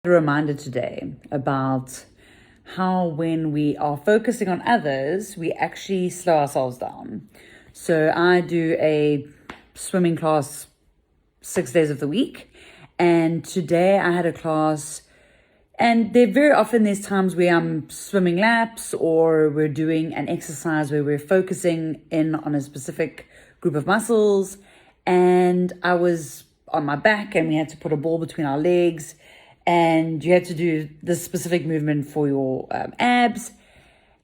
A reminder today about how when we are focusing on others, we actually slow ourselves down. So I do a swimming class 6 days of the week, and today I had a class, and there's times where I'm swimming laps or we're doing an exercise where we're focusing in on a specific group of muscles, and I was on my back and we had to put a ball between our legs, and you had to do this specific movement for your abs.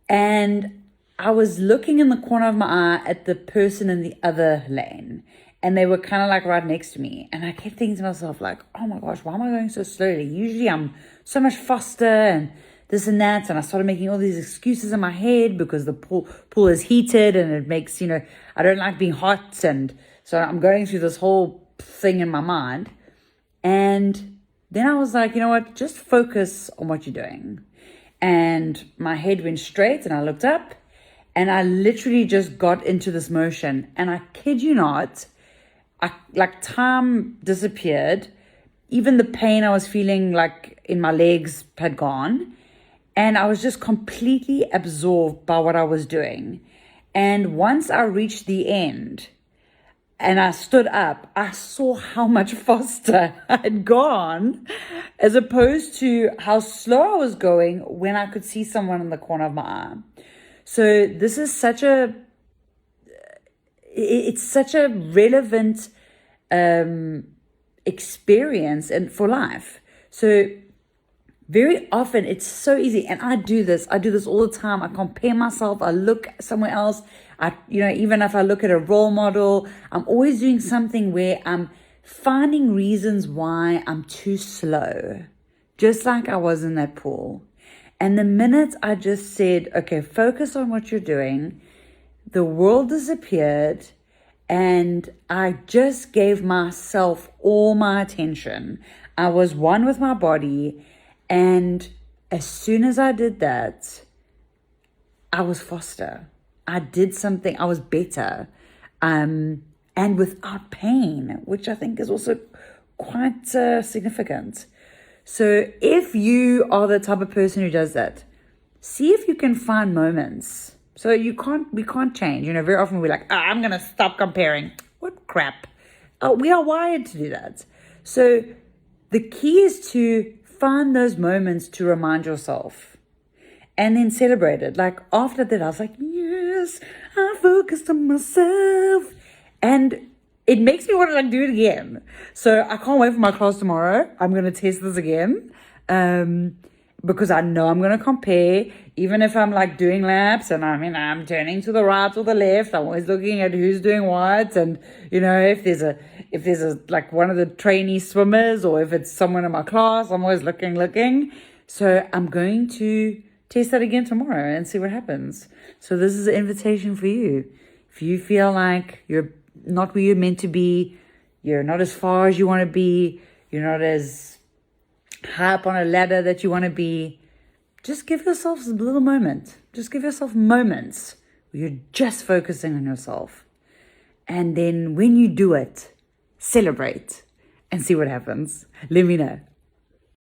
And I was looking in the corner of my eye at the person in the other lane, and they were kind of like right next to me. And I kept thinking to myself, like, oh my gosh, why am I going so slowly? Usually I'm so much faster and this and that. And I started making all these excuses in my head because the pool is heated and it makes, I don't like being hot. And so I'm going through this whole thing in my mind. And then I was like, you know what, just focus on what you're doing. And my head went straight and I looked up and I literally just got into this motion. And I kid you not, time disappeared. Even the pain I was feeling like in my legs had gone. And I was just completely absorbed by what I was doing. And once I reached the end, and I stood up, I saw how much faster I had gone as opposed to how slow I was going when I could see someone in the corner of my eye. So this is such a relevant experience and for life. So very often it's so easy, and I do this all the time. I compare myself, I look somewhere else. Even if I look at a role model, I'm always doing something where I'm finding reasons why I'm too slow, just like I was in that pool. And the minute I just said, okay, focus on what you're doing, the world disappeared, and I just gave myself all my attention. I was one with my body. And as soon as I did that, I was faster. I did something, I was better. And without pain, which I think is also quite significant. So if you are the type of person who does that, see if you can find moments. So we can't change. Very often we're like, I'm going to stop comparing. What crap. We are wired to do that. So the key is to find those moments to remind yourself and then celebrate it. Like after that, I was like, yes, I focused on myself. And it makes me want to do it again. So I can't wait for my class tomorrow. I'm going to test this again. Because I know I'm going to compare, even if I'm like doing laps and I'm turning to the right or the left, I'm always looking at who's doing what. And, if there's a like one of the trainee swimmers or if it's someone in my class, I'm always looking. So I'm going to test that again tomorrow and see what happens. So this is an invitation for you. If you feel like you're not where you're meant to be, you're not as far as you want to be, you're not as high up on a ladder that you want to be, just give yourself a little moment. Just give yourself moments where you're just focusing on yourself. And then when you do it, celebrate and see what happens. Let me know.